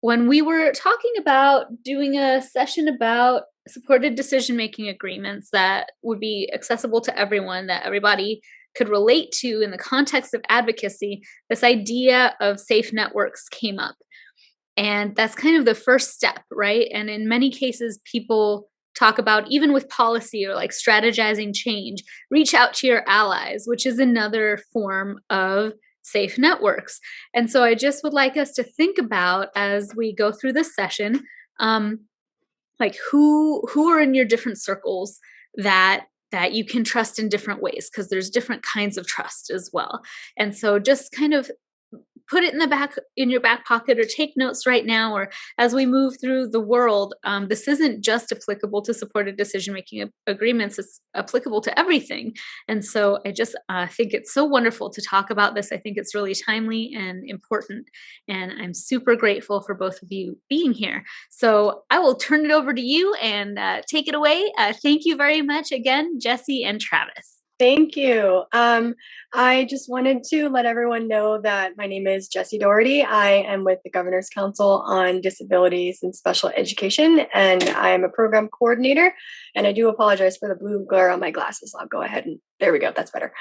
when we were talking about doing a session about supported decision-making agreements that would be accessible to everyone, that everybody could relate to in the context of advocacy, this idea of safe networks came up. And that's kind of the first step, right? And in many cases, people talk about, even with policy or like strategizing change, reach out to your allies, which is another form of safe networks. And so I just would like us to think about, as we go through this session, like who are in your different circles that you can trust in different ways, because there's different kinds of trust as well. And so just kind of put it in your back pocket, or take notes right now, or as we move through the world. This isn't just applicable to supported decision-making agreements, it's applicable to everything. And so I just think it's so wonderful to talk about this. I think it's really timely and important, and I'm super grateful for both of you being here. So I will turn it over to you and take it away. Thank you very much again, Jesse and Travis. Thank you. I just wanted to let everyone know that my name is Jessie Doherty. I am with the Governor's Council on Disabilities and Special Education, and I am a program coordinator. And I do apologize for the blue glare on my glasses. I'll go ahead and there we go. That's better.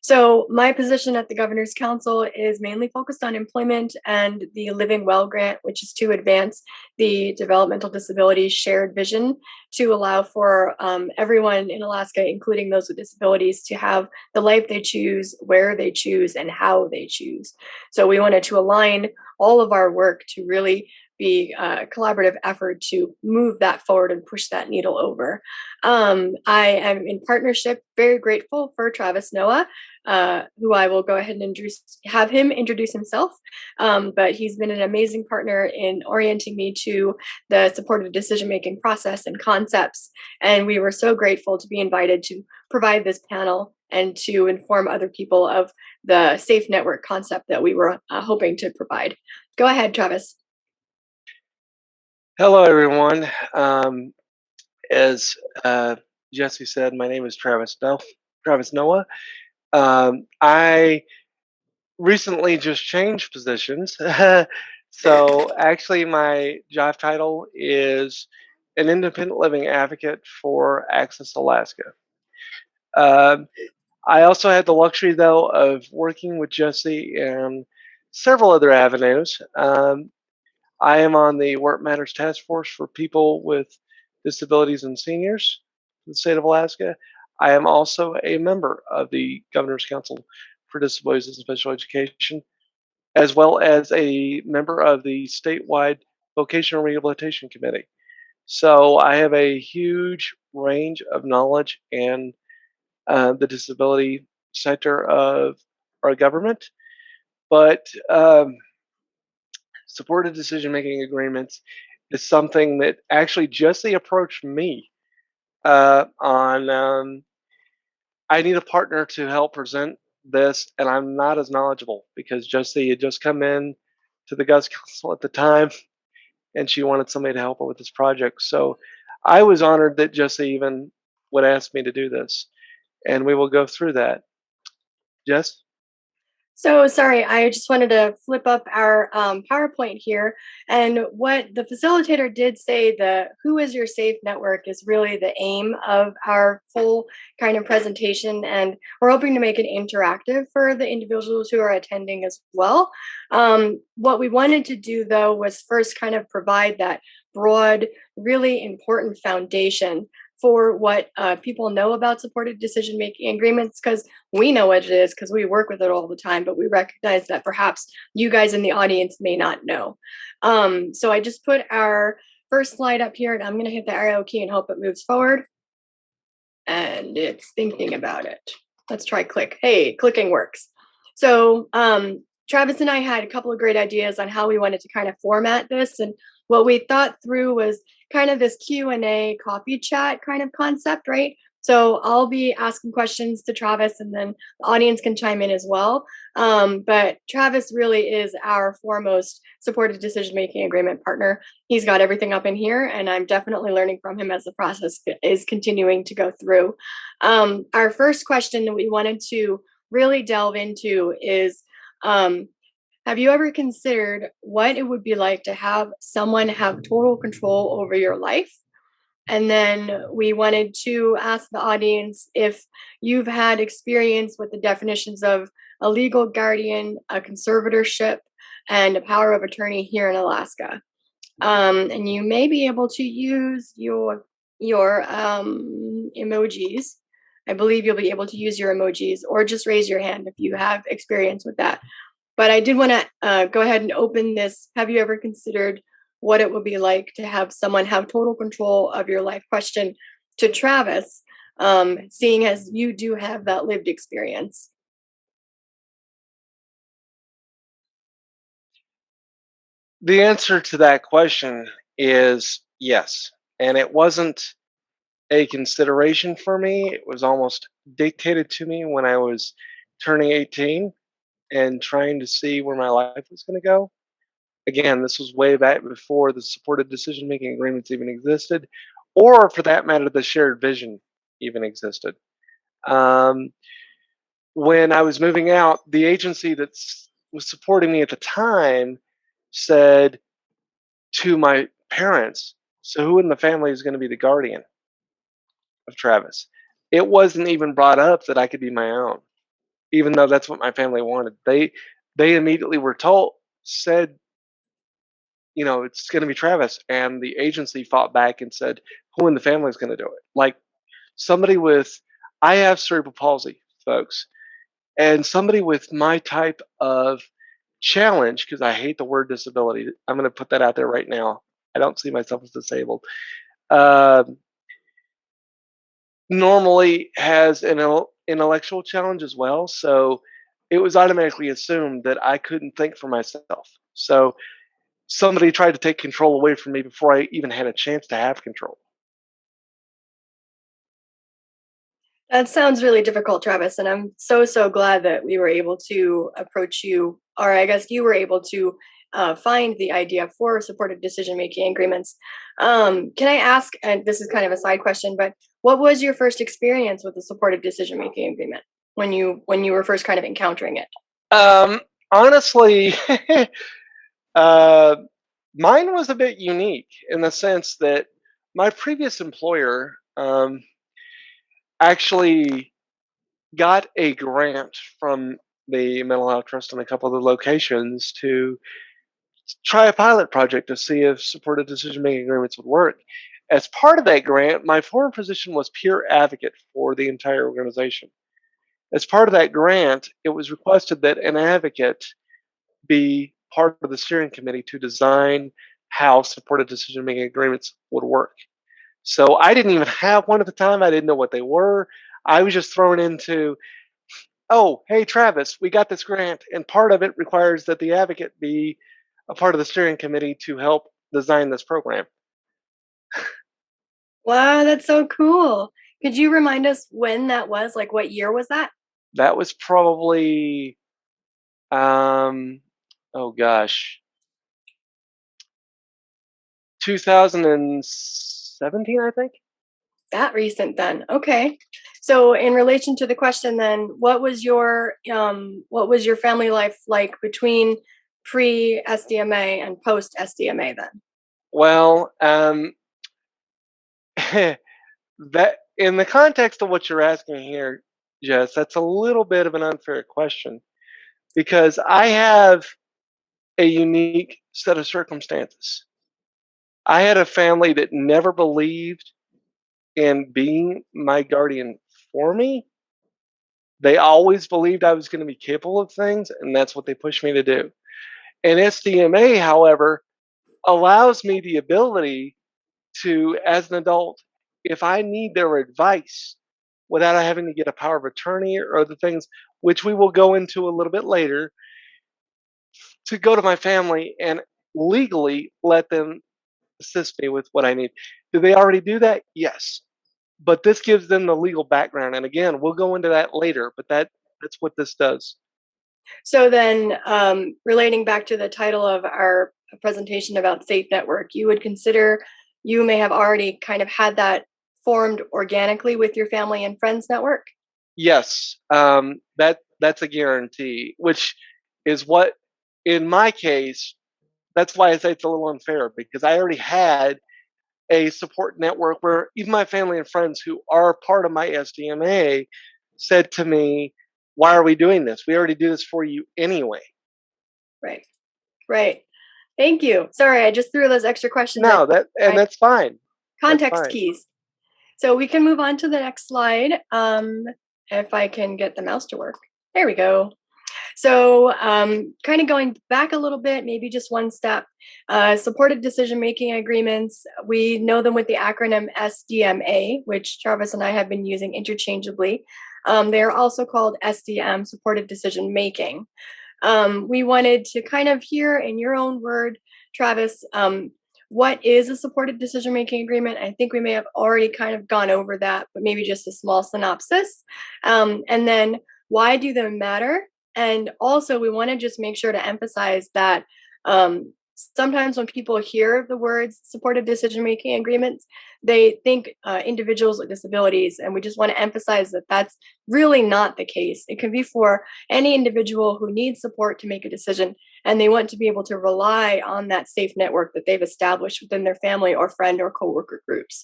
So my position at the Governor's Council is mainly focused on employment and the Living Well grant, which is to advance the developmental disability shared vision to allow for everyone in Alaska, including those with disabilities, to have the life they choose, where they choose, and how they choose. So we wanted to align all of our work to really be a collaborative effort to move that forward and push that needle over. I am in partnership, very grateful for Travis Noah, who I will go ahead and have him introduce himself. But he's been an amazing partner in orienting me to the supported decision-making process and concepts. And we were so grateful to be invited to provide this panel and to inform other people of the safe network concept that we were hoping to provide. Go ahead, Travis. Hello, everyone. As Jesse said, my name is Travis Noah. I recently just changed positions. So actually my job title is an independent living advocate for Access Alaska. I also had the luxury, though, of working with Jesse in several other avenues. I am on the Work Matters Task Force for people with disabilities and seniors in the state of Alaska. I am also a member of the Governor's Council for Disabilities and Special Education, as well as a member of the statewide Vocational Rehabilitation Committee. So I have a huge range of knowledge in the disability sector of our government. But supported decision-making agreements is something that actually Jesse approached me on. I need a partner to help present this, and I'm not as knowledgeable because Jesse had just come in to the Gus Council at the time, and she wanted somebody to help her with this project. So I was honored that Jesse even would ask me to do this, and we will go through that. Jess? So sorry, I just wanted to flip up our PowerPoint here. And what the facilitator did say, the Who is Your Safe Network is really the aim of our full kind of presentation. And we're hoping to make it interactive for the individuals who are attending as well. What we wanted to do, though, was first kind of provide that broad, really important foundation for what people know about supported decision-making agreements, because we know what it is because we work with it all the time, but we recognize that perhaps you guys in the audience may not know. So I just put our first slide up here, and I'm going to hit the arrow key and hope it moves forward. And it's thinking about it. Let's try click. Hey, clicking works. So Travis and I had a couple of great ideas on how we wanted to kind of format this, and what we thought through was kind of this Q&A coffee chat kind of concept, right? So I'll be asking questions to Travis, and then the audience can chime in as well. But Travis really is our foremost supported decision-making agreement partner. He's got everything up in here, and I'm definitely learning from him as the process is continuing to go through. Our first question that we wanted to really delve into is, have you ever considered what it would be like to have someone have total control over your life? And then we wanted to ask the audience if you've had experience with the definitions of a legal guardian, a conservatorship, and a power of attorney here in Alaska. And you may be able to use your emojis. I believe you'll be able to use your emojis, or just raise your hand if you have experience with that. But I did want to go ahead and open this. Have you ever considered what it would be like to have someone have total control of your life question to Travis, seeing as you do have that lived experience? The answer to that question is yes. And it wasn't a consideration for me. It was almost dictated to me when I was turning 18 and trying to see where my life was going to go. Again, this was way back before the supported decision making agreements even existed, or for that matter, the shared vision even existed. Um, when I was moving out, the agency that was supporting me at the time said to my parents, "So, who in the family is going to be the guardian of Travis?" It wasn't even brought up that I could be my own, even though that's what my family wanted. They immediately were told, said, it's going to be Travis. And the agency fought back and said, who in the family is going to do it? Like somebody with, I have cerebral palsy, folks, and somebody with my type of challenge, because I hate the word disability. I'm going to put that out there right now. I don't see myself as disabled. Um Normally has an intellectual challenge as well. So it was automatically assumed that I couldn't think for myself. So somebody tried to take control away from me before I even had a chance to have control. That sounds really difficult, Travis, and I'm so glad that we were able to approach you, or I guess you were able to find the idea for supported decision making agreements. Can I ask, and this is kind of a side question, but what was your first experience with the supported decision making agreement when you were first kind of encountering it? Honestly, uh, mine was a bit unique in the sense that my previous employer actually got a grant from the mental health trust in a couple of the locations to try a pilot project to see if supported decision making agreements would work. As part of that grant, my former position was peer advocate for the entire organization. As part of that grant, it was requested that an advocate be part of the steering committee to design how supported decision making agreements would work. So I didn't even have one at the time. I didn't know what they were. I was just thrown into, oh, hey, Travis, we got this grant, and part of it requires that the advocate be a part of the steering committee to help design this program. Wow, that's so cool. Could you remind us when that was? Like, what year was that? That was probably, oh gosh, 2017, I think. That recent then. Okay. So in relation to the question then, what was your family life like between pre SDMA and post SDMA then? Well, that in the context of what you're asking here, Jess, that's a little bit of an unfair question because I have a unique set of circumstances. I had a family that never believed in being my guardian for me. They always believed I was going to be capable of things, and that's what they pushed me to do. And SDMA, however, allows me the ability to, as an adult, if I need their advice without having to get a power of attorney or other things, which we will go into a little bit later, to go to my family and legally let them assist me with what I need. Do they already do that? Yes. But this gives them the legal background. And again, we'll go into that later, but that's what this does. So then, relating back to the title of our presentation about Safe Network, you would consider you may have already kind of had that formed organically with your family and friends network? Yes, that's a guarantee, which is what in my case, that's why I say it's a little unfair, because I already had a support network where even my family and friends who are part of my SDMA said to me, "Why are we doing this? We already do this for you anyway." Right. Right. Thank you. Sorry, I just threw those extra questions at No, that's fine. That's context fine. keys. So we can move on to the next slide. If I can get the mouse to work. There we go. So kind of going back a little bit, maybe just one step, supported decision-making agreements, we know them with the acronym SDMA, which Travis and I have been using interchangeably. They are also called SDM, supported decision-making. We wanted to kind of hear in your own word, Travis, what is a supported decision-making agreement? I think we may have already kind of gone over that, but maybe just a small synopsis. And then why do they matter? And also, we want to just make sure to emphasize that sometimes when people hear the words supported decision making agreements, they think individuals with disabilities. And we just want to emphasize that that's really not the case. It can be for any individual who needs support to make a decision and they want to be able to rely on that safe network that they've established within their family or friend or coworker groups.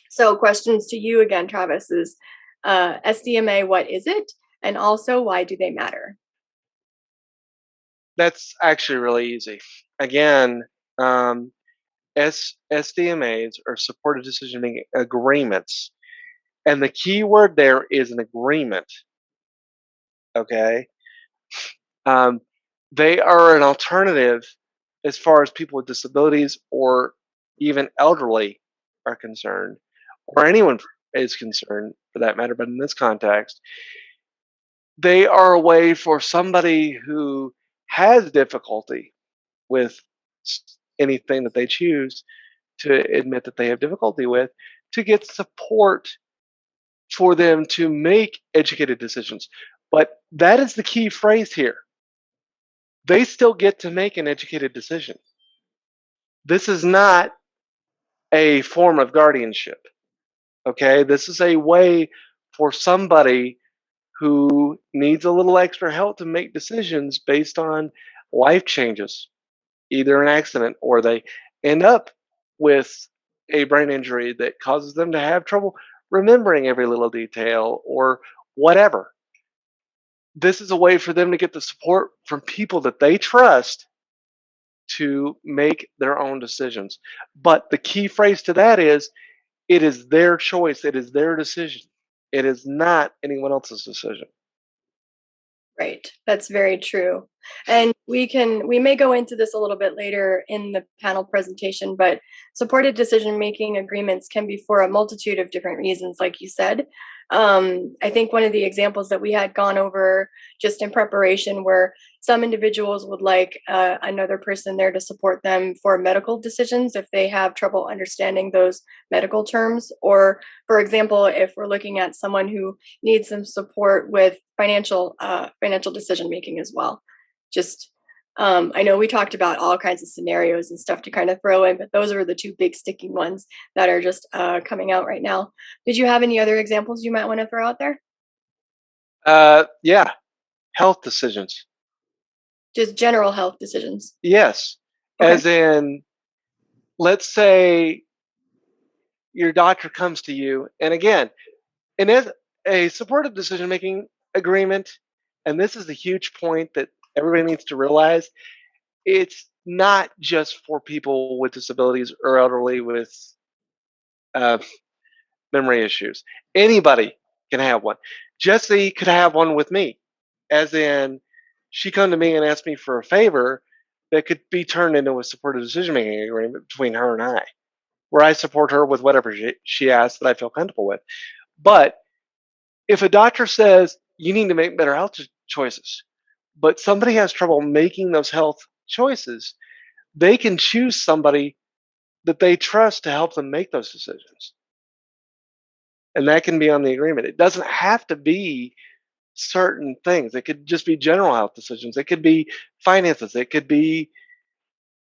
So, questions to you again, Travis, is SDMA, what is it? And also, why do they matter? That's actually really easy. Again, SDMAs are supported decision making agreements. And the key word there is an agreement. Okay. They are an alternative as far as people with disabilities or even elderly are concerned, or anyone is concerned for that matter. But in this context, they are a way for somebody who has difficulty with anything that they choose to admit that they have difficulty with to get support for them to make educated decisions. But that is the key phrase here. They still get to make an educated decision. This is not a form of guardianship. Okay? This is a way for somebody who needs a little extra help to make decisions based on life changes, either an accident or they end up with a brain injury that causes them to have trouble remembering every little detail or whatever. This is a way for them to get the support from people that they trust to make their own decisions. But the key phrase to that is it is their choice, it is their decision. It is not anyone else's decision. Right. That's very true. And we may go into this a little bit later in the panel presentation, but supported decision making agreements can be for a multitude of different reasons, like you said. I think one of the examples that we had gone over just in preparation were some individuals would like another person there to support them for medical decisions if they have trouble understanding those medical terms. Or, for example, if we're looking at someone who needs some support with financial decision making as well. Just I know we talked about all kinds of scenarios and stuff to kind of throw in, but those are the two big sticking ones that are just coming out right now. Did you have any other examples you might want to throw out there? Yeah, health decisions. Just general health decisions. Yes. Okay. As in, let's say your doctor comes to you, and again, in a supportive decision making agreement, and this is the huge point that everybody needs to realize, it's not just for people with disabilities or elderly with uh, memory issues. Anybody can have one. Jessie could have one with me, as in, she come to me and ask me for a favor that could be turned into a supportive decision making agreement between her and I, where I support her with whatever she asks that I feel comfortable with. But if a doctor says you need to make better health choices, but somebody has trouble making those health choices, they can choose somebody that they trust to help them make those decisions. And that can be on the agreement. It doesn't have to be certain things. It could just be general health decisions. It could be finances. It could be,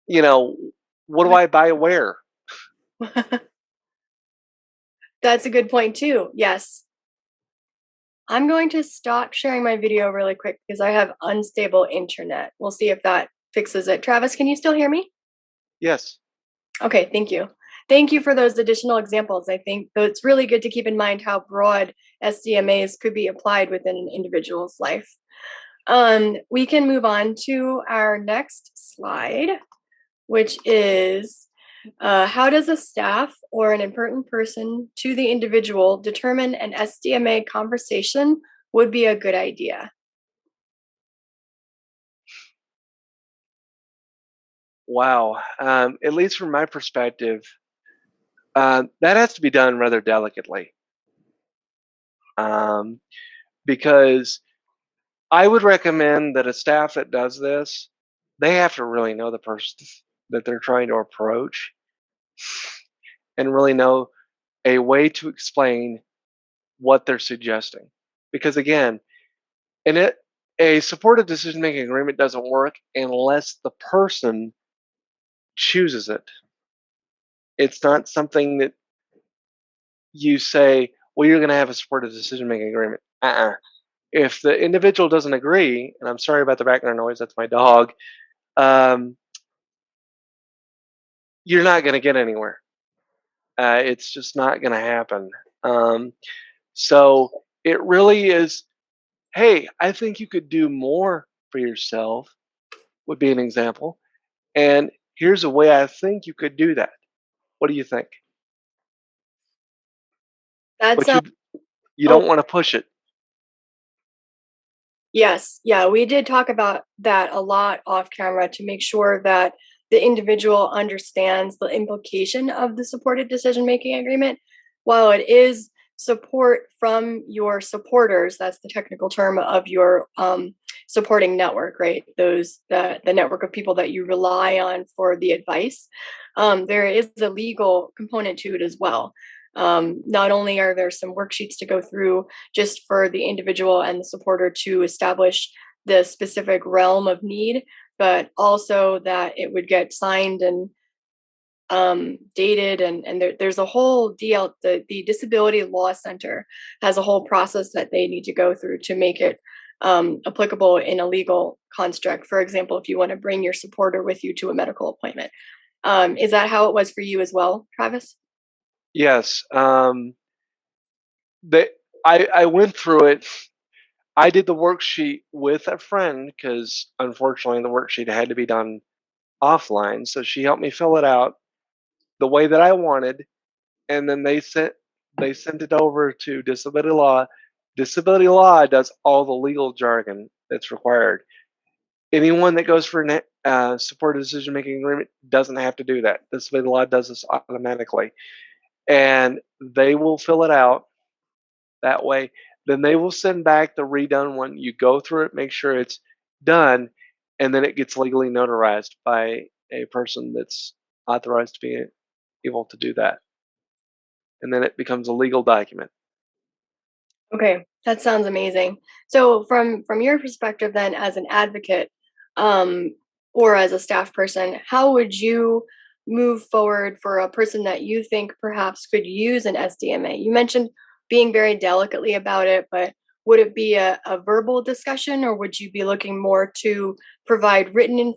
what do I buy where? That's a good point too. Yes. I'm going to stop sharing my video really quick because I have unstable internet. We'll see if that fixes it. Travis, can you still hear me? Yes. Okay, thank you. Thank you for those additional examples. I think it's really good to keep in mind how broad SDMAs could be applied within an individual's life. We can move on to our next slide, which is how does a staff or an important person to the individual determine an SDMA conversation would be a good idea? Wow. At least from my perspective, that has to be done rather delicately. Because I would recommend that a staff that does this, they have to really know the person that they're trying to approach and really know a way to explain what they're suggesting. Because again, a supported decision making agreement doesn't work unless the person chooses it. It's not something that you say, well, you're going to have a supported decision making agreement. If the individual doesn't agree, and I'm sorry about the background noise, that's my dog, um, you're not going to get anywhere. It's just not going to happen. So it really is, hey, I think you could do more for yourself, would be an example. And here's a way I think you could do that. What do you think? That's But you oh don't want to push it. yes, yeah, we did talk about that a lot off camera to make sure that the individual understands the implication of the supported decision making agreement. While it is support from your supporters, that's the technical term of your supporting network, right? The network of people that you rely on for the advice. There is a legal component to it as well. Not only are there some worksheets to go through just for the individual and the supporter to establish the specific realm of need, but also that it would get signed and dated, and there's a whole deal. The Disability Law Center has a whole process that they need to go through to make it applicable in a legal construct. For example, if you want to bring your supporter with you to a medical appointment. Is that how it was for you as well, Travis? Yes. I went through it. I did the worksheet with a friend because unfortunately the worksheet had to be done offline. So she helped me fill it out the way that I wanted, and then they sent it over to disability law. Disability law does all the legal jargon that's required. Anyone that goes for a supported decision making agreement doesn't have to do that. Disability law does this automatically, and they will fill it out that way. Then they will send back the redone one. You go through it, make sure it's done, and then it gets legally notarized by a person that's authorized to be able to do that. And then it becomes a legal document. Okay, that sounds amazing. So from your perspective then as an advocate, um, or as a staff person, how would you move forward for a person that you think perhaps could use an SDMA? You mentioned being very delicately about it, but would it be a verbal discussion, or would you be looking more to provide written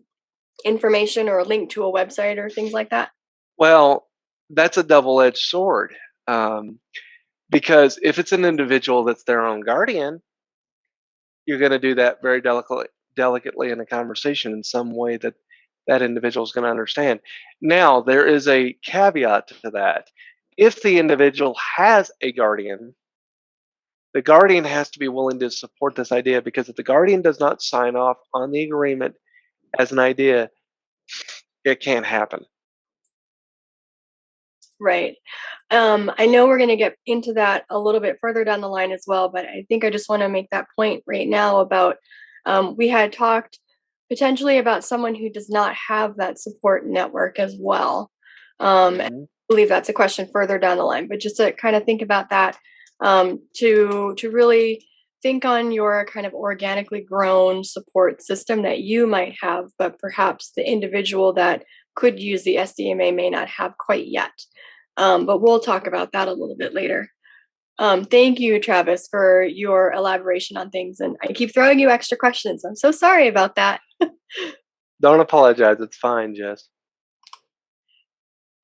information or a link to a website or things like that? Well, that's a double-edged sword. Um, because if it's an individual that's their own guardian, you're going to do that very delicately in a conversation in some way that that individual is going to understand. Now, there is a caveat to that. If the individual has a guardian, the guardian has to be willing to support this idea, because if the guardian does not sign off on the agreement as an idea, it can't happen. Right. I know we're going to get into that a little bit further down the line as well, but I think I just want to make that point right now about we had talked potentially about someone who does not have that support network as well. I Mhm. believe that's a question further down the line, but just to kind of think about that, to really think on your kind of organically grown support system that you might have, but perhaps the individual that could use the SDMA may not have quite yet. But we'll talk about that a little bit later. Thank you, Travis, for your elaboration on things. And I keep throwing you extra questions. I'm so sorry about that. Don't apologize. It's fine, Jess.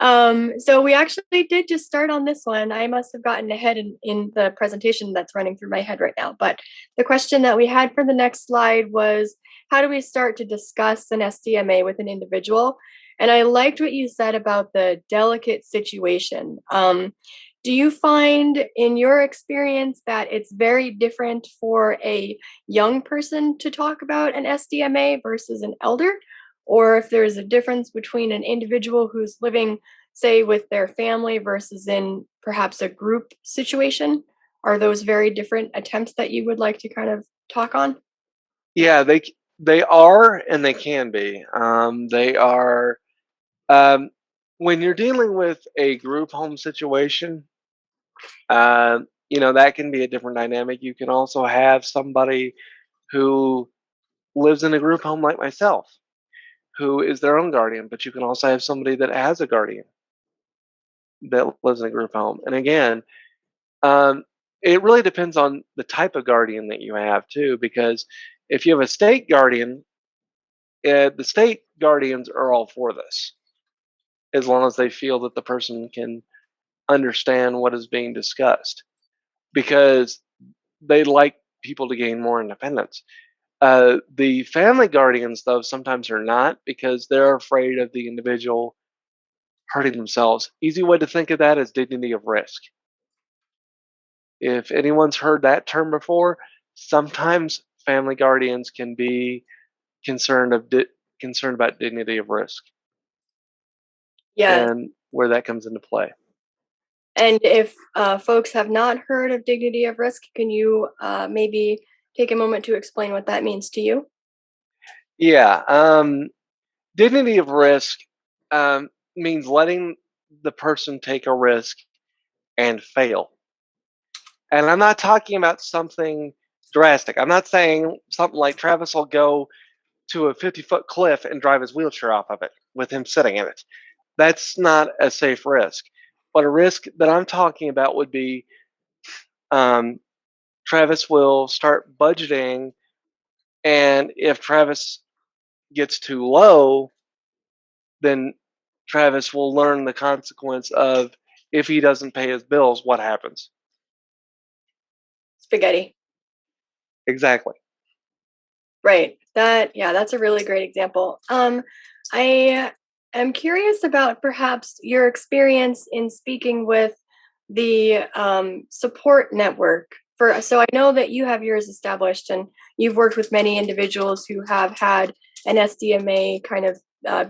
So we actually did just start on this one. I must have gotten ahead in the presentation that's running through my head right now. But the question that we had for the next slide was, how do we start to discuss an SDMA with an individual? And I liked what you said about the delicate situation. Do you find in your experience that it's very different for a young person to talk about an SDMA versus an elder? Or if there's a difference between an individual who's living, say, with their family versus in perhaps a group situation? Are those very different attempts that you would like to kind of talk on? Yeah, they are and they can be. They are um, when you're dealing with a group home situation. That can be a different dynamic. You can also have somebody who lives in a group home like myself, who is their own guardian, but you can also have somebody that has a guardian that lives in a group home. And again, um, it really depends on the type of guardian that you have too, because if you have a state guardian, the state guardians are all for this, as long as they feel that the person can understand what is being discussed, because they like people to gain more independence. The family guardians, though, sometimes are not, because they're afraid of the individual hurting themselves. Easy way to think of that is dignity of risk. If anyone's heard that term before, sometimes family guardians can be concerned about dignity of risk Yes. and where that comes into play. And if folks have not heard of dignity of risk, can you maybe take a moment to explain what that means to you? Yeah, dignity of risk means letting the person take a risk and fail. And I'm not talking about something drastic. I'm not saying something like Travis will go to a 50-foot cliff and drive his wheelchair off of it with him sitting in it. That's not a safe risk. But a risk that I'm talking about would be um, Travis will start budgeting, and if Travis gets too low, then Travis will learn the consequence of, if he doesn't pay his bills, what happens. Spaghetti. Exactly. Right. That's a really great example. I am curious about perhaps your experience in speaking with the support network for. So I know that you have yours established, and you've worked with many individuals who have had an SDMA kind of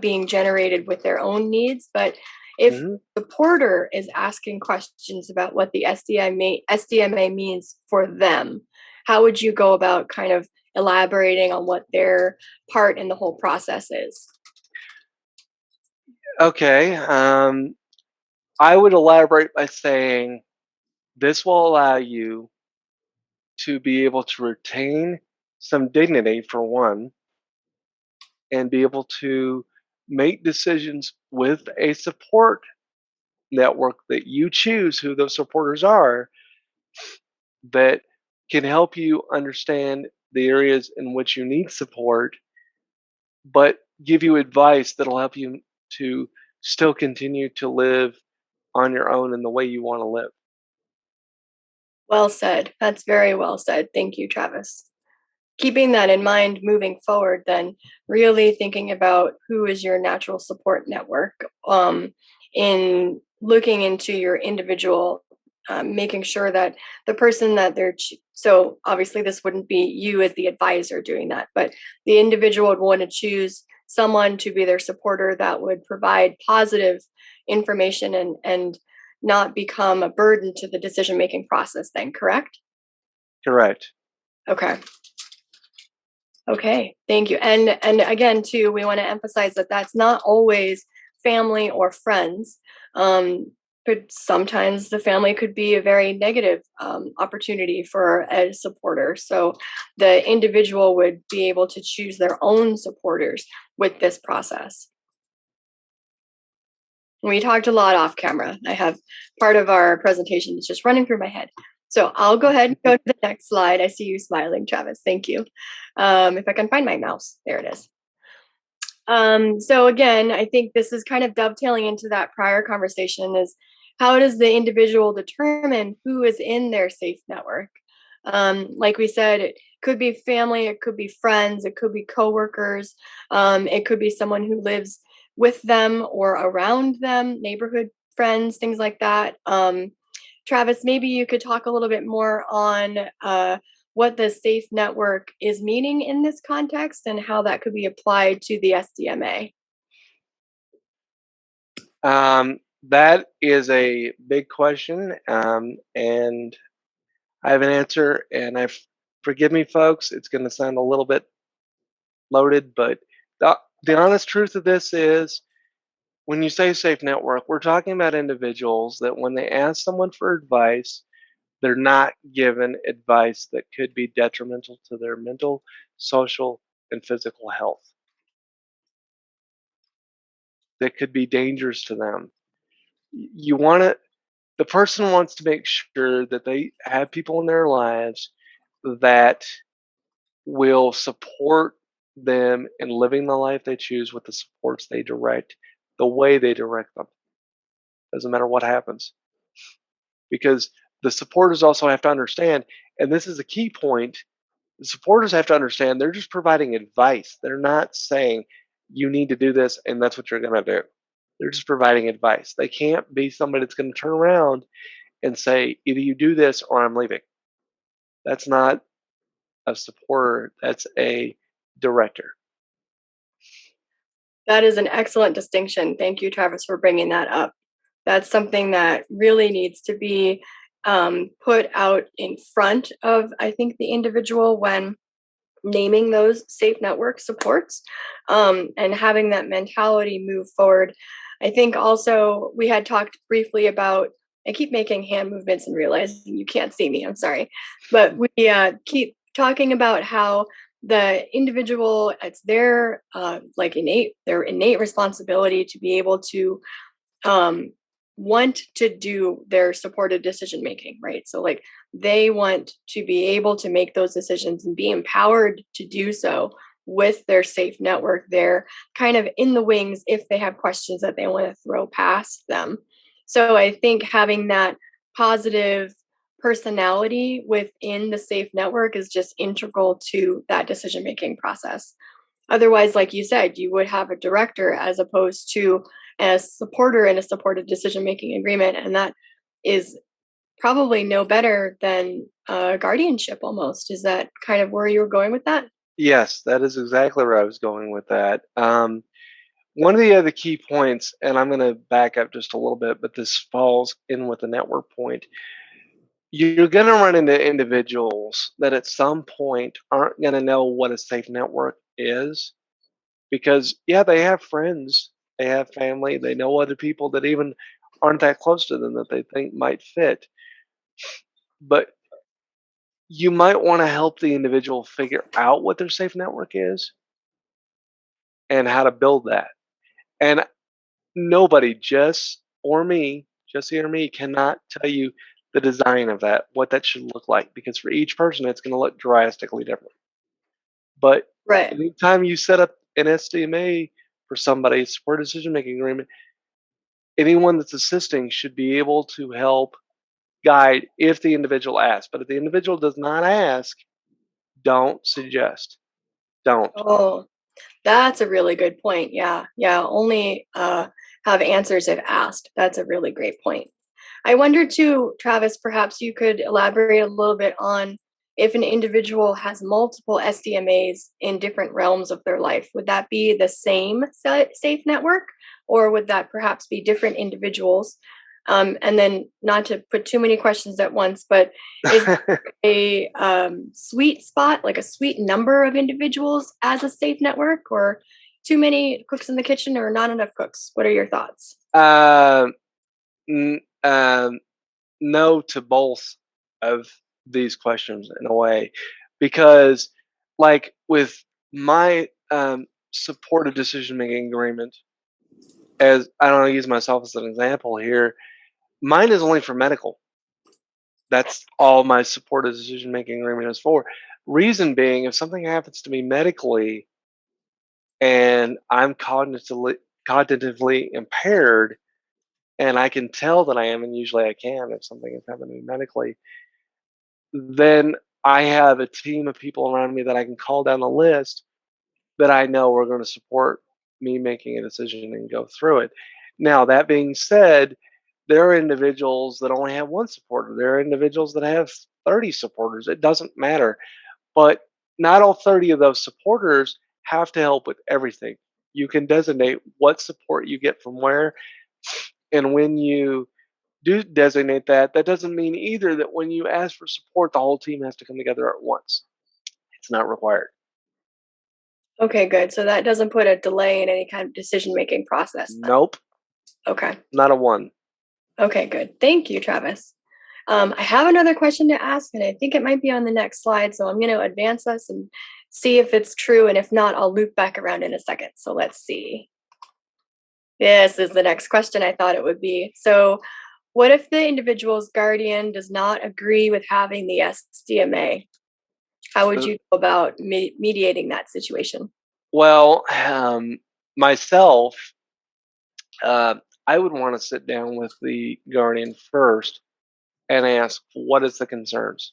being generated with their own needs. But if Hmm. the supporter is asking questions about what the SDMA means for them, how would you go about kind of elaborating on what their part in the whole process is? Okay. I would elaborate by saying this will allow you to be able to retain some dignity, for one, and be able to make decisions with a support network that you choose who those supporters are, that can help you understand the areas in which you need support, but give you advice that'll help you to still continue to live on your own in the way you want to live. Well said. That's very well said. Thank you, Travis. Keeping that in mind moving forward, then really thinking about who is your natural support network, in looking into your individual, making sure that the person that so obviously this wouldn't be you as the advisor doing that, but the individual would want to choose someone to be their supporter that would provide positive information and not become a burden to the decision making process then, correct? Correct. Okay. Okay, thank you. And again, too, we want to emphasize that that's not always family or friends. But sometimes the family could be a very negative opportunity for a supporter. So the individual would be able to choose their own supporters with this process. We talked a lot off camera. I have part of our presentation is just running through my head. So I'll go ahead and go to the next slide. I see you smiling, Travis. Thank you. If I can find my mouse, there it is. So again, I think this is kind of dovetailing into that prior conversation is how does the individual determine who is in their safe network? Like we said, it could be family, it could be friends, it could be coworkers, it could be someone who lives with them or around them, neighborhood friends, things like that. Travis, maybe you could talk a little bit more on what the safe network is meaning in this context and how that could be applied to the SDMA. That is a big question, and I have an answer. And forgive me, folks, it's going to sound a little bit loaded, but the honest truth of this is, when you say safe network, we're talking about individuals that when they ask someone for advice, they're not given advice that could be detrimental to their mental, social, and physical health, that could be dangerous to them. You want to, the person wants to make sure that they have people in their lives that will support them in living the life they choose with the supports they direct, the way they direct them. Doesn't matter what happens. Because the supporters also have to understand, and this is a key point, the supporters have to understand they're just providing advice. They're not saying you need to do this and that's what you're going to do. They're just providing advice. They can't be somebody that's going to turn around and say, either you do this or I'm leaving. That's not a supporter, that's a director. That is an excellent distinction. Thank you, Travis, for bringing that up. That's something that really needs to be put out in front of, I think, the individual when naming those safe network supports, and having that mentality move forward. I think also we had talked briefly about, I keep making hand movements and realizing you can't see me, I'm sorry. But we keep talking about how the individual, it's their their innate responsibility to be able to um, want to do their supported decision making, right? So like they want to be able to make those decisions and be empowered to do so with their safe network. They're kind of in the wings if they have questions that they want to throw past them. So I think having that positive personality within the safe network is just integral to that decision making process. Otherwise, like you said, you would have a director as opposed to a supporter in a supported decision making agreement. And that is probably no better than guardianship almost. Is that kind of where you were going with that? Yes, that is exactly where I was going with that. One of the other key points, and I'm going to back up just a little bit, but this falls in with the network point. You're going to run into individuals that at some point aren't going to know what a safe network is because, yeah, they have friends, they have family, they know other people that even aren't that close to them that they think might fit. But you might want to help the individual figure out what their safe network is and how to build that. And nobody, Jesse or me, cannot tell you the design of that, what that should look like, because for each person, it's going to look drastically different. But Right. anytime you set up an SDMA for somebody, support decision making agreement, anyone that's assisting should be able to help guide if the individual asks. But if the individual does not ask, don't suggest. Don't. Oh, that's a really good point. Yeah. Yeah. Only have answers if asked. That's a really great point. I wonder too, Travis, perhaps you could elaborate a little bit on if an individual has multiple SDMAs in different realms of their life. Would that be the same safe network, or would that perhaps be different individuals? And then, not to put too many questions at once, but is a sweet spot, like a sweet number of individuals as a safe network, or too many cooks in the kitchen, or not enough cooks? What are your thoughts? Um, no to both of these questions in a way, because like with my supported decision making agreement, as I don't want to use myself as an example here, mine is only for medical. That's all my supported decision making agreement is for. Reason being, if something happens to me medically and I'm cognitively impaired, and I can tell that I am, and usually I can if something is happening to me medically, then I have a team of people around me that I can call down the list that I know are going to support me making a decision and go through it. Now, that being said, there are individuals that only have one supporter. There are individuals that have 30 supporters. It doesn't matter. But not all 30 of those supporters have to help with everything. You can designate what support you get from where. And when you do designate that, that doesn't mean either that when you ask for support, the whole team has to come together at once. It's not required. Okay, good. So that doesn't put a delay in any kind of decision-making process then. Nope, Okay. not a one. Okay, good. Thank you, Travis. I have another question to ask, and I think it might be on the next slide. So I'm going to advance us and see if it's true. And if not, I'll loop back around in a second. So let's see. This is the next question I thought it would be. So, what if the individual's guardian does not agree with having the SDMA? How would Uh, you go about mediating that situation? Well, myself, I would want to sit down with the guardian first and ask, what is the concerns?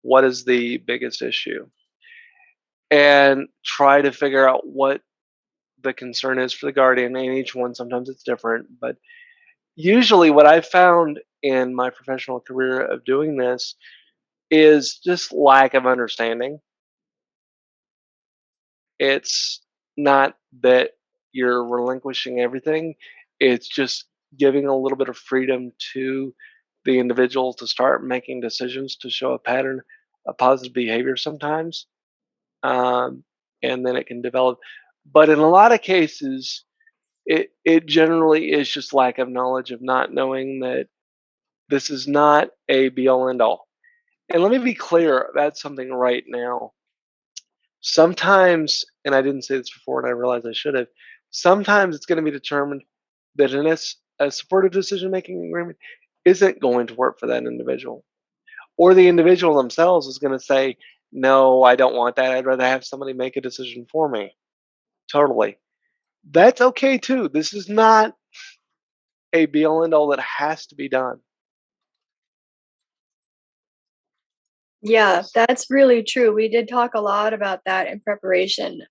What is the biggest issue? And try to figure out what the concern is for the guardian. And each one, sometimes it's different. But usually, what I've found in my professional career of doing this is just lack of understanding. It's not that you're relinquishing everything, it's just giving a little bit of freedom to the individual to start making decisions to show a pattern of positive behavior sometimes. Um, and then it can develop. But in a lot of cases, it generally is just lack of knowledge of not knowing that this is not a be all end all. And let me be clear about something right now. Sometimes, and I didn't say this before and I realize I should have, sometimes it's going to be determined that a supportive decision making agreement isn't going to work for that individual. Or the individual themselves is going to say, no, I don't want that. I'd rather have somebody make a decision for me. Totally. That's okay too. This is not a be all end all that has to be done. Yeah, that's really true. We did talk a lot about that in preparation.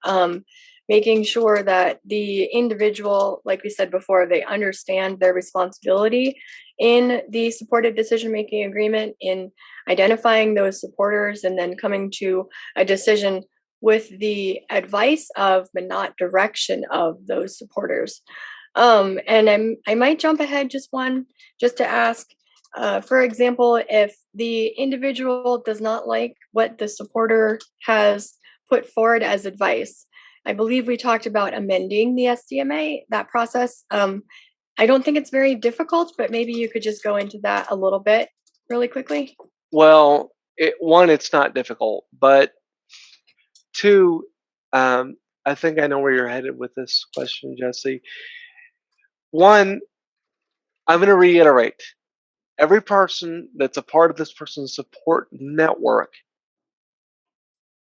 Making sure that the individual, like we said before, they understand their responsibility in the supported decision making agreement, in identifying those supporters, and then coming to a decision with the advice of, but not direction of, those supporters. I might jump ahead just to ask, for example, if the individual does not like what the supporter has put forward as advice, I believe we talked about amending the SDMA, that process. I don't think it's very difficult, but maybe you could just go into that a little bit really quickly. Well, one, it's not difficult, but two, I think I know where you're headed with this question, Jesse. One, I'm going to reiterate every person that's a part of this person's support network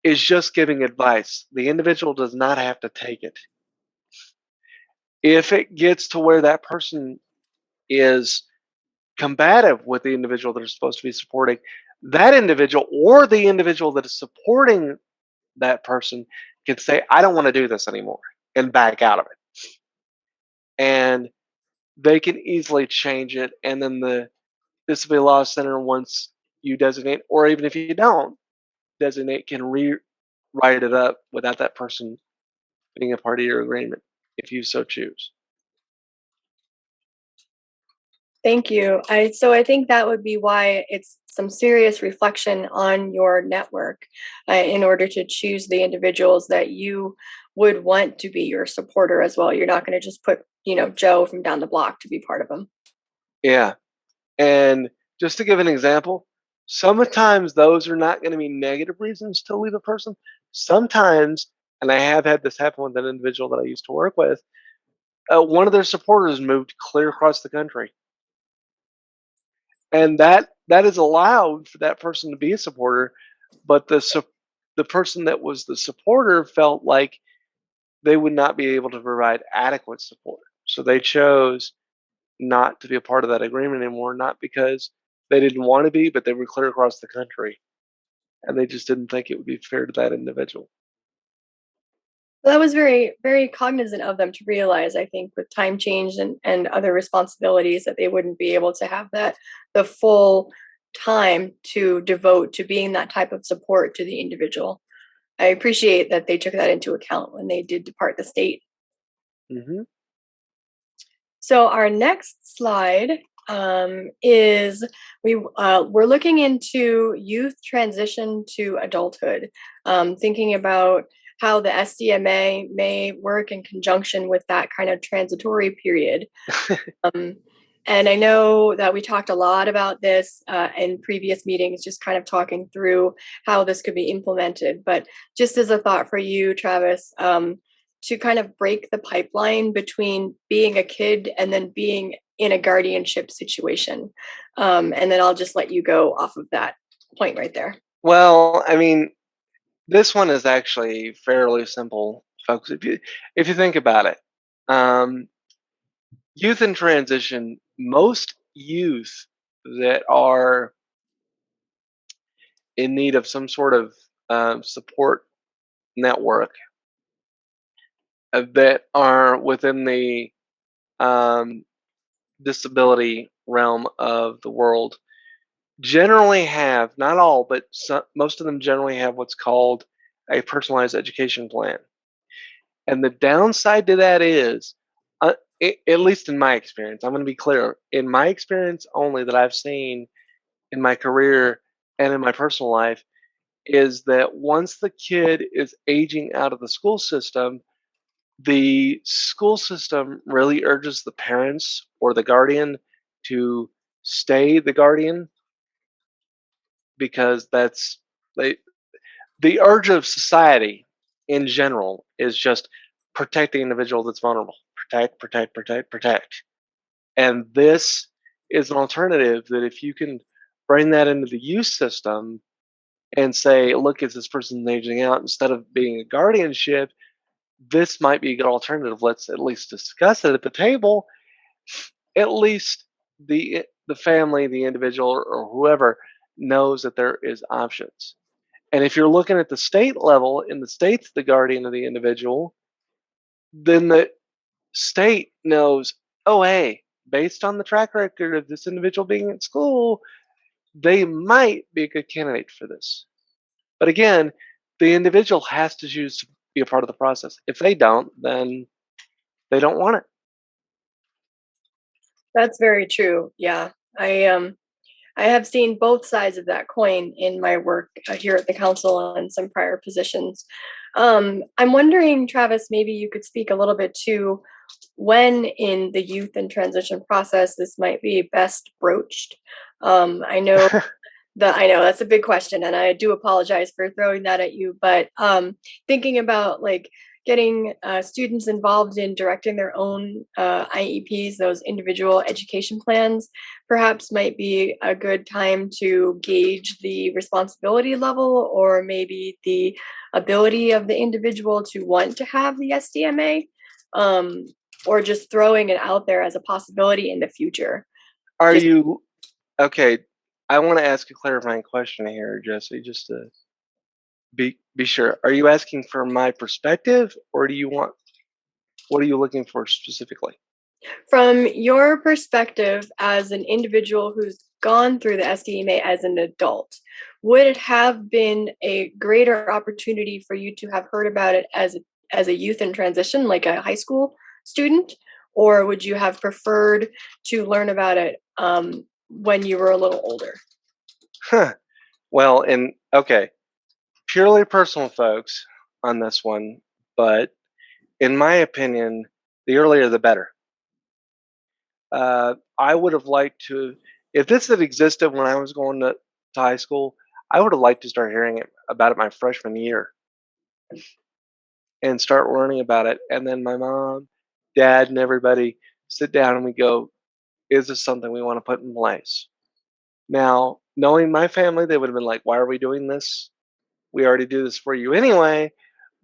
is just giving advice. The individual does not have to take it. If it gets to where that person is combative with the individual they're supposed to be supporting, that individual or the individual that is supporting that person can say, I don't want to do this anymore and back out of it. And they can easily change it. And then the Disability Law Center, once you designate, or even if you don't designate, can rewrite it up without that person being a part of your agreement if you so choose. Thank you. I think that would be why it's some serious reflection on your network in order to choose the individuals that you would want to be your supporter as well. You're not going to just put, Joe from down the block to be part of them. Yeah. And just to give an example, sometimes those are not going to be negative reasons to leave a person. Sometimes, and I have had this happen with an individual that I used to work with, one of their supporters moved clear across the country, and that is allowed for that person to be a supporter, but the person that was the supporter felt like they would not be able to provide adequate support, so they chose not to be a part of that agreement anymore, not because they didn't want to be, but they were clear across the country, and they just didn't think it would be fair to that individual. That was very, very cognizant of them to realize, I think, with time change and other responsibilities, that they wouldn't be able to have the full time to devote to being that type of support to the individual. I appreciate that they took that into account when they did depart the state. Hmm. So our next slide is we're looking into youth transition to adulthood, thinking about how the SDMA may work in conjunction with that kind of transitory period. Um, and I know that we talked a lot about this in previous meetings, just kind of talking through how this could be implemented. But just as a thought for you, Travis, to kind of break the pipeline between being a kid and then being in a guardianship situation. And then I'll just let you go off of that point right there. Well, I mean, this one is actually fairly simple, folks. If you think about it, um, youth in transition, most youth that are in need of some sort of support network that are within the um, disability realm of the world generally have, not all, but most of them generally have what's called a personalized education plan. And the downside to that is, at least in my experience, I'm going to be clear, in my experience only that I've seen in my career and in my personal life, is that once the kid is aging out of the school system really urges the parents or the guardian to stay the guardian because they, the urge of society in general is just protect the individual that's vulnerable. Protect, protect, protect, protect. And this is an alternative that if you can bring that into the youth system and say, look, as this person's aging out, instead of being a guardianship, this might be a good alternative. Let's at least discuss it at the table. At least the family, the individual, or whoever knows that there is options. And if you're looking at the state level, in the state's the guardian of the individual, then the state knows, oh, hey, based on the track record of this individual being at school, they might be a good candidate for this. But again, the individual has to choose to be a part of the process. If they don't, then they don't want it. That's very true. Yeah. I have seen both sides of that coin in my work here at the council and some prior positions. I'm wondering, Travis, maybe you could speak a little bit to when in the youth and transition process this might be best broached. I know I know that's a big question, and I do apologize for throwing that at you. But thinking about like getting students involved in directing their own IEPs, those individual education plans, perhaps might be a good time to gauge the responsibility level or maybe the ability of the individual to want to have the SDMA, um, or just throwing it out there as a possibility in the future. Are Just you okay? I want to ask a clarifying question here, Jesse, just to be sure. Are you asking for my perspective, or do you want what are you looking for specifically? from your perspective as an individual who's gone through the SDMA as an adult, would it have been a greater opportunity for you to have heard about it as a youth in transition, like a high school student, or would you have preferred to learn about it when you were a little older? Huh. Well, and okay, purely personal, folks, on this one, but in my opinion, the earlier the better. I would have liked to, if this had existed when I was going to high school, I would have liked to start hearing about it my freshman year and start learning about it. And then my mom dad, and everybody sit down and we go, is this something we want to put in place? Now, knowing my family, they would have been like, why are we doing this? We already do this for you anyway.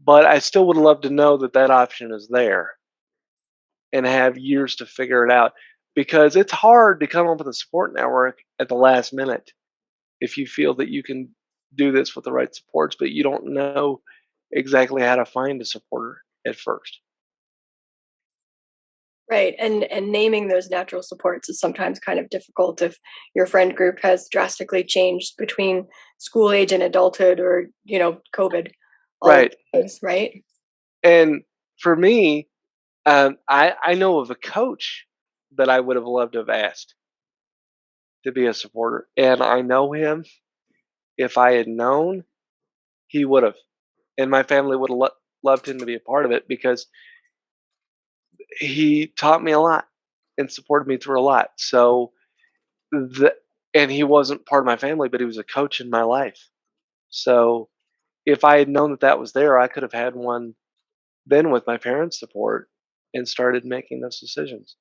But I still would love to know that that option is there and have years to figure it out, because it's hard to come up with a support network at the last minute if you feel that you can do this with the right supports, but you don't know exactly how to find a supporter at first. Right. And naming those natural supports is sometimes kind of difficult if your friend group has drastically changed between school age and adulthood, or, COVID, all of Right. those, right? And for me, I know of a coach that I would have loved to have asked to be a supporter. And I know him. If I had known, he would have. And my family would have loved him to be a part of it, because he taught me a lot and supported me through a lot. So, the, and he wasn't part of my family, but he was a coach in my life. So, if I had known that that was there, I could have had one then with my parents' support and started making those decisions.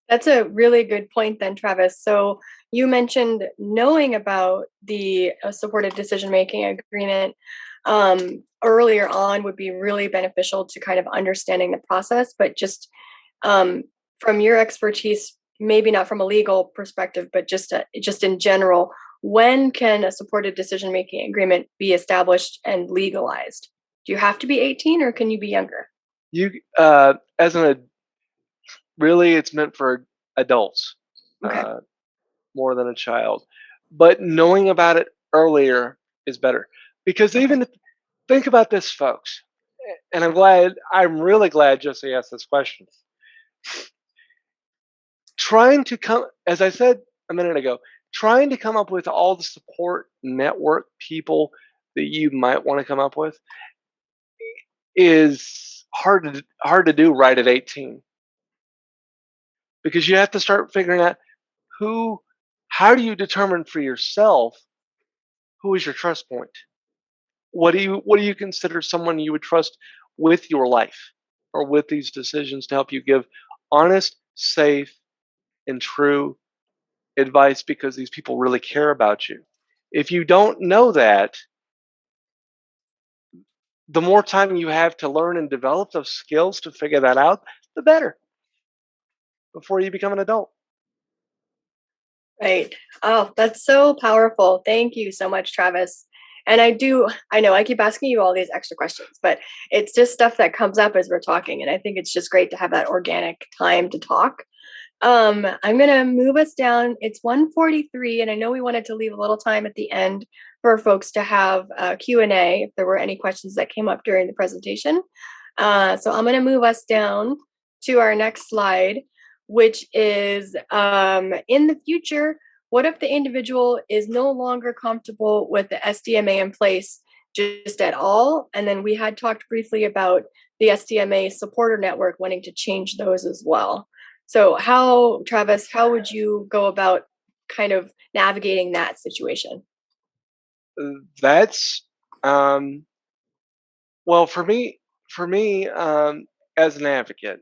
That's a really good point then, Travis. So you mentioned knowing about the supported decision making agreement earlier on would be really beneficial to kind of understanding the process, but just um, from your expertise, maybe not from a legal perspective, but just in general, when can a supported decision making agreement be established and legalized? Do you have to be 18, or can you be younger? You, as an really, it's meant for adults, Okay. uh, more than a child. But knowing about it earlier is better, because Okay. even if, think about this, folks. And I'm really glad Jesse asked this question. Trying to come, as I said a minute ago, trying to come up with all the support network people that you might want to come up with is hard to do right at 18, because you have to start figuring out who, how do you determine for yourself who is your trust point? What do you consider someone you would trust with your life or with these decisions to help you give honest, safe, and true advice, because these people really care about you. If you don't know that, the more time you have to learn and develop those skills to figure that out, the better before you become an adult. Right. Oh, that's so powerful. Thank you so much, Travis. And I know I keep asking you all these extra questions, but it's just stuff that comes up as we're talking. And I think it's just great to have that organic time to talk. I'm gonna move us down. It's 1:43, and I know we wanted to leave a little time at the end for folks to have Q&A if there were any questions that came up during the presentation. So I'm gonna move us down to our next slide, which is in the future, what if the individual is no longer comfortable with the SDMA in place just at all? And then we had talked briefly about the SDMA supporter network wanting to change those as well. So Travis, how would you go about kind of navigating that situation? That's well, for me, as an advocate,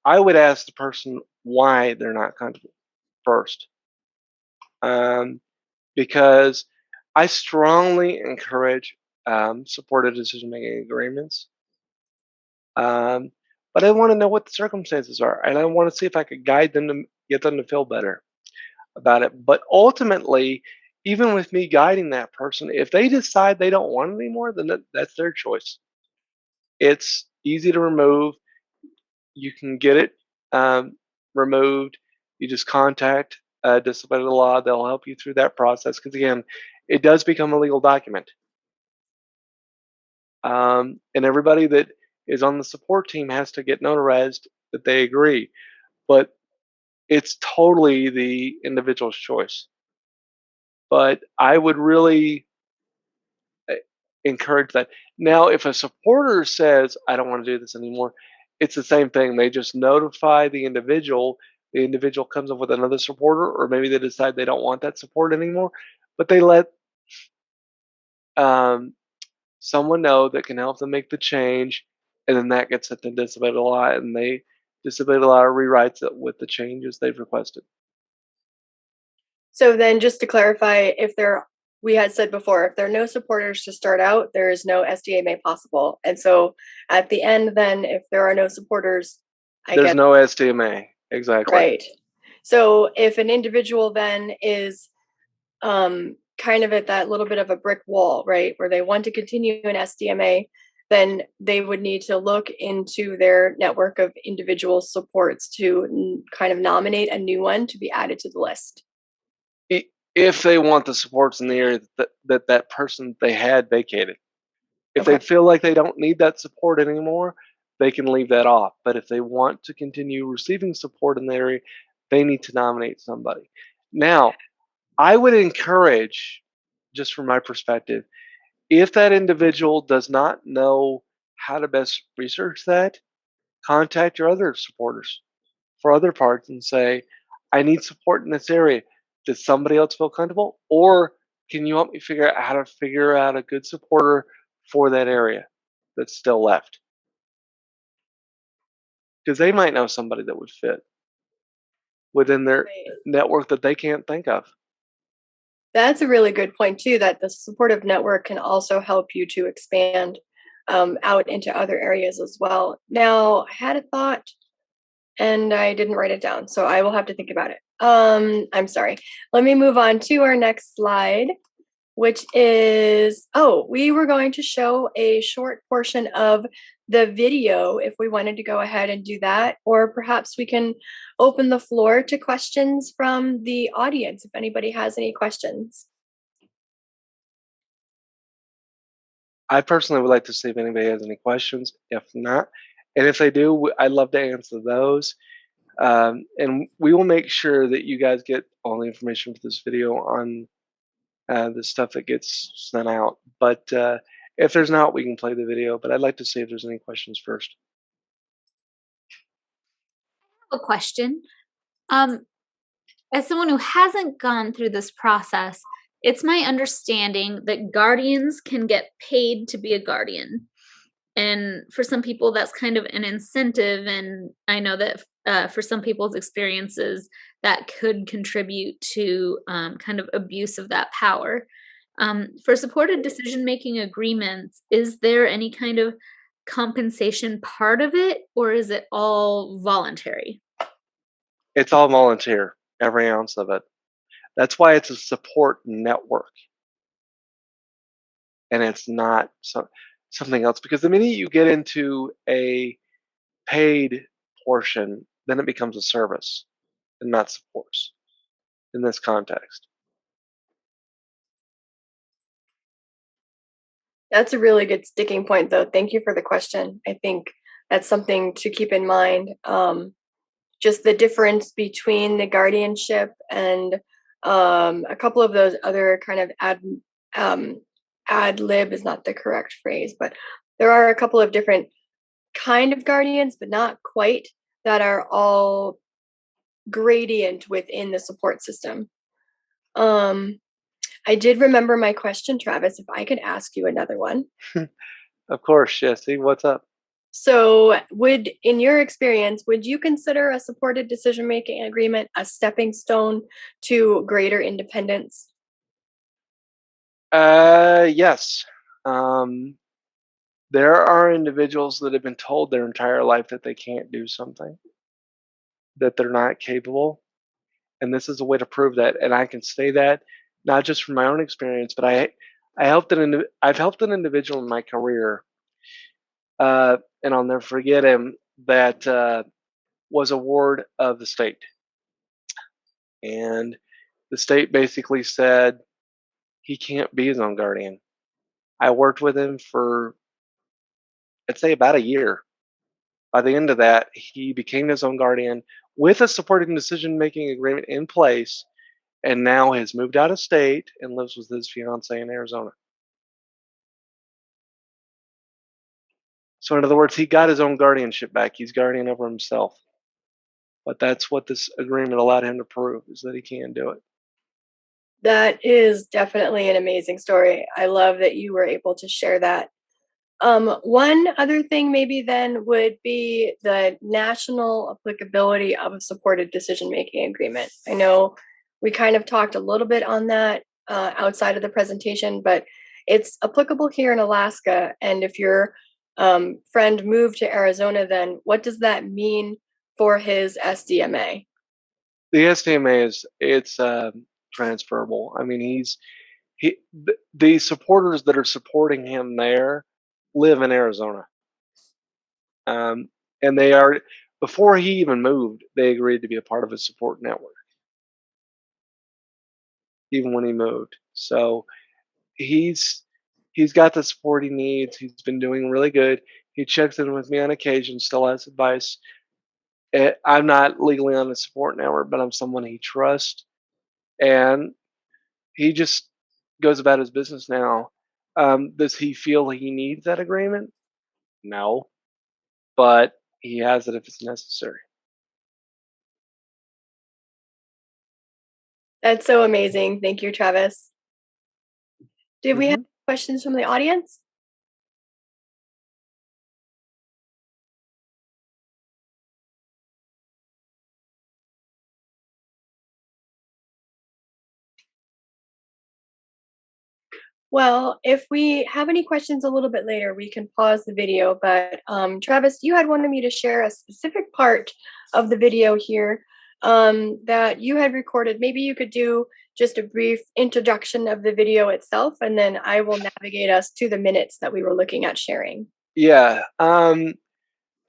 I would ask the person why they're not comfortable first, um, because I strongly encourage supported decision making agreements. Um, but I want to know what the circumstances are, and I want to see if I could guide them to get them to feel better about it. But ultimately, even with me guiding that person, if they decide they don't want it anymore, then that's their choice. It's easy to remove. You can get it removed. You just contact disciplinary law. They'll help you through that process, because again, it does become a legal document. And everybody that is on the support team has to get notarized that they agree. But it's totally the individual's choice. But I would really uh, encourage that. Now, if a supporter says, I don't want to do this anymore, it's the same thing. They just notify the individual. The individual comes up with another supporter, or maybe they decide they don't want that support anymore, but they let um, someone know that can help them make the change, and then that gets sent to disability law, and they disability law rewrites it with the changes they've requested. So then just to clarify, we had said before, if there are no supporters to start out, there is no SDMA possible. And so at the end, then if there are no supporters, There's no SDMA. Exactly. Right. So if an individual then is kind of at that little bit of a brick wall, right, where they want to continue an SDMA, then they would need to look into their network of individual supports to kind of nominate a new one to be added to the list. If they want the supports in the area that person they had vacated. If Okay. they feel like they don't need that support anymore, they can leave that off. But if they want to continue receiving support in the area, they need to nominate somebody. Now, I would encourage, just from my perspective, if that individual does not know how to best research that, contact your other supporters for other parts and say, I need support in this area. Does somebody else feel comfortable? Or can you help me figure out how to figure out a good supporter for that area that's still left? Because they might know somebody that would fit within their network that they can't think of. That's a really good point too, that the supportive network can also help you to expand out into other areas as well. Now, I had a thought and I didn't write it down, so I will have to think about it. I'm sorry. Let me move on to our next slide, which is, we were going to show a short portion of the video if we wanted to go ahead and do that, or perhaps we can open the floor to questions from the audience if anybody has any questions. I personally would like to see if anybody has any questions. If not, and if they do, I'd love to answer those. And we will make sure that you guys get all the information for this video on the stuff that gets sent out. But if there's not, we can play the video. But I'd like to see if there's any questions first. I have a question. As someone who hasn't gone through this process, it's my understanding that guardians can get paid to be a guardian. And for some people, that's kind of an incentive. And I know that for some people's experiences, that could contribute to kind of abuse of that power. For supported decision-making agreements, is there any kind of compensation part of it, or is it all voluntary? It's all volunteer, every ounce of it. That's why it's a support network. And it's not something else. Because the minute you get into a paid portion, then it becomes a service and not supports in this context. That's a really good sticking point, though. Thank you for the question. I think that's something to keep in mind. Just the difference between the guardianship and a couple of those other kind of ad lib is not the correct phrase, but there are a couple of different kind of guardians, but not quite, that are all gradient within the support system. I did remember my question, Travis, if I could ask you another one. Of course, Jesse, what's up? So in your experience, would you consider a supported decision-making agreement a stepping stone to greater independence? Yes. There are individuals that have been told their entire life that they can't do something, that they're not capable. And this is a way to prove that. And I can say that not just from my own experience, but I've helped an individual in my career, and I'll never forget him, that was a ward of the state. And the state basically said he can't be his own guardian. I worked with him for, I'd say, about a year. By the end of that, he became his own guardian with a supporting decision-making agreement in place, and now has moved out of state and lives with his fiance in Arizona. So in other words, he got his own guardianship back. He's guardian over himself. But that's what this agreement allowed him to prove, is that he can do it. That is definitely an amazing story. I love that you were able to share that. One other thing maybe then would be the national applicability of a supported decision-making agreement. I know we kind of talked a little bit on that outside of the presentation, but it's applicable here in Alaska. And if your friend moved to Arizona, then what does that mean for his SDMA? The SDMA it's transferable. I mean, the supporters that are supporting him there live in Arizona, and they are, before he even moved, they agreed to be a part of his support network, even when he moved. So he's he's got the support he needs. He's been doing really good. He checks in with me on occasion, still has advice. I'm not legally on the support network, but I'm someone he trusts, and he just goes about his business now. Does he feel he needs that agreement? No, but he has it if it's necessary. That's so amazing. Thank you, Travis. Did we have Mm-hmm. questions from the audience? Well, if we have any questions a little bit later, we can pause the video. But Travis, you had wanted me to share a specific part of the video here that you had recorded. Maybe you could do just a brief introduction of the video itself, and then I will navigate us to the minutes that we were looking at sharing. Yeah,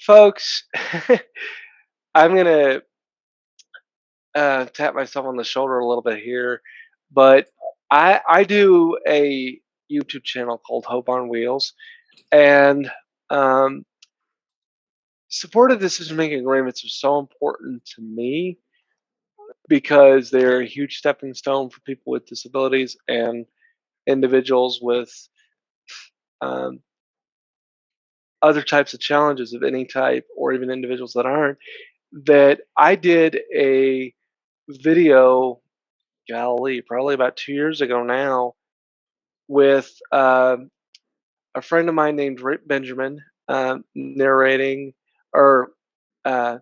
folks, I'm gonna tap myself on the shoulder a little bit here, but I do a YouTube channel called Hope on Wheels, and um, supportive decision making agreements are so important to me because they're a huge stepping stone for people with disabilities and individuals with um, other types of challenges of any type, or even individuals that aren't. That I did a video, golly, probably about 2 years ago now, with a friend of mine named Rick Benjamin, narrating, or uh,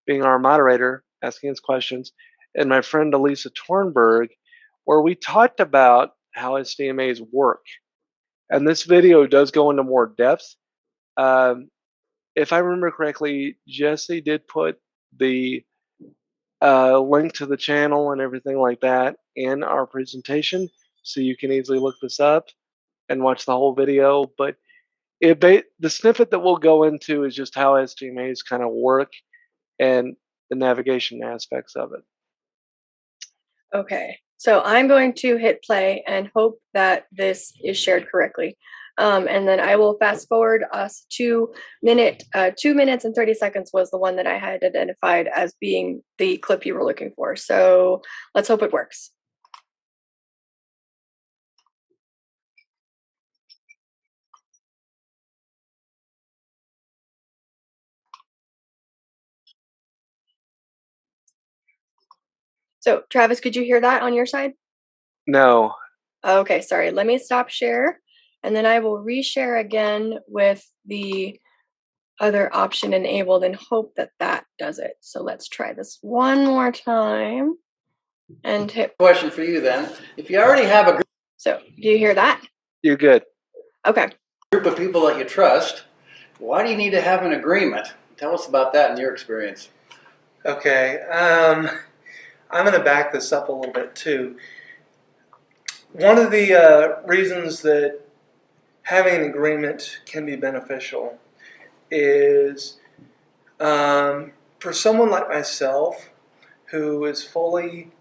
being our moderator, asking us questions, and my friend Elisa Tornberg, where we talked about how SDMAs work. And this video does go into more depth. Um, if I remember correctly, Jesse did put the link to the channel and everything like that in our presentation, so you can easily look this up and watch the whole video. But the snippet that we'll go into is just how SDMAs kind of work and the navigation aspects of it. Okay, so I'm going to hit play and hope that this is shared correctly. And then I will fast forward us to 2 minutes and 30 seconds was the one that I had identified as being the clip you were looking for. So let's hope it works. So Travis, could you hear that on your side? No. Okay, sorry. Let me stop share, and then I will reshare again with the other option enabled and hope that that does it. So let's try this one more time and hit. Question for you then. If you already have a So do you hear that? You're good. Okay. group of people that you trust, why do you need to have an agreement? Tell us about that in your experience. Okay, I'm going to back this up a little bit too. One of the reasons that having an agreement can be beneficial is for someone like myself who is fully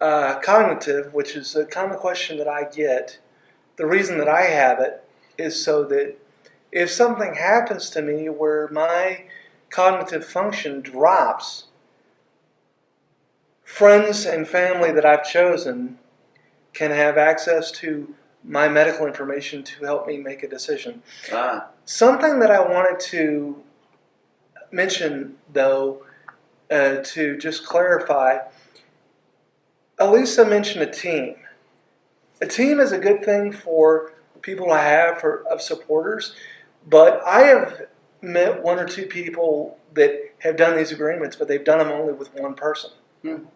cognitive, which is a common question that I get. The reason that I have it is so that if something happens to me where my cognitive function drops, friends and family that I've chosen can have access to my medical information to help me make a decision. Something that I wanted to mention, though, to just clarify, Elisa mentioned a team. A team is a good thing for people to have of supporters, but I have met one or two people that have done these agreements, but they've done them only with one person.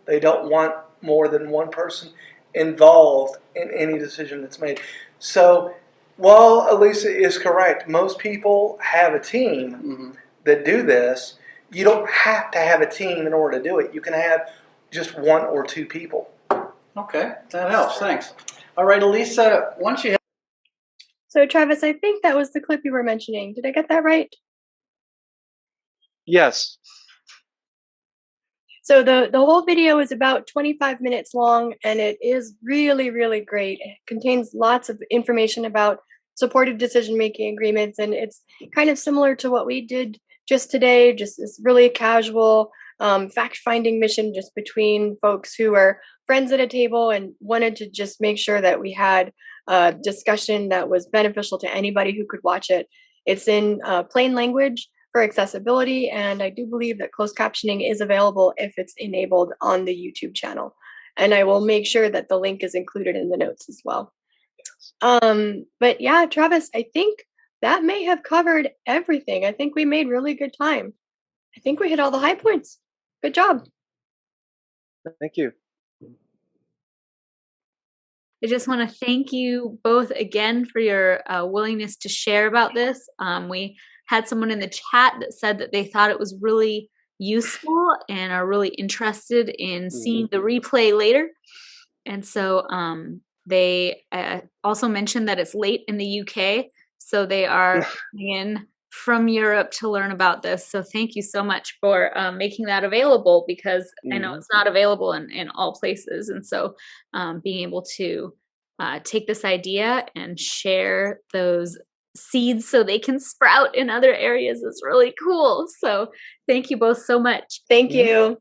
They don't want more than one person involved in any decision that's made. So while Elisa is correct, most people have a team that do this. You don't have to have a team in order to do it. You can have just one or two people. Okay, that helps. Thanks. All right, Elisa, once you have... So Travis, I think that was the clip you were mentioning. Did I get that right? Yes. So the whole video is about 25 minutes long, and it is really, really great. It contains lots of information about supportive decision-making agreements, and it's kind of similar to what we did just today, just this really casual fact-finding mission just between folks who are friends at a table and wanted to just make sure that we had a discussion that was beneficial to anybody who could watch it. It's in plain language for accessibility, and I do believe that closed captioning is available if it's enabled on the YouTube channel. And I will make sure that the link is included in the notes as well. But yeah, Travis, I think that may have covered everything. I think we made really good time. I think we hit all the high points. Good job. Thank you. I just want to thank you both again for your willingness to share about this. We had someone in the chat that said that they thought it was really useful and are really interested in seeing the replay later. And so they also mentioned that it's late in the UK, so they are in from Europe to learn about this. So thank you so much for making that available, because I know it's not available in all places. And so being able to take this idea and share those seeds so they can sprout in other areas is really cool. So thank you both so much. Thank you.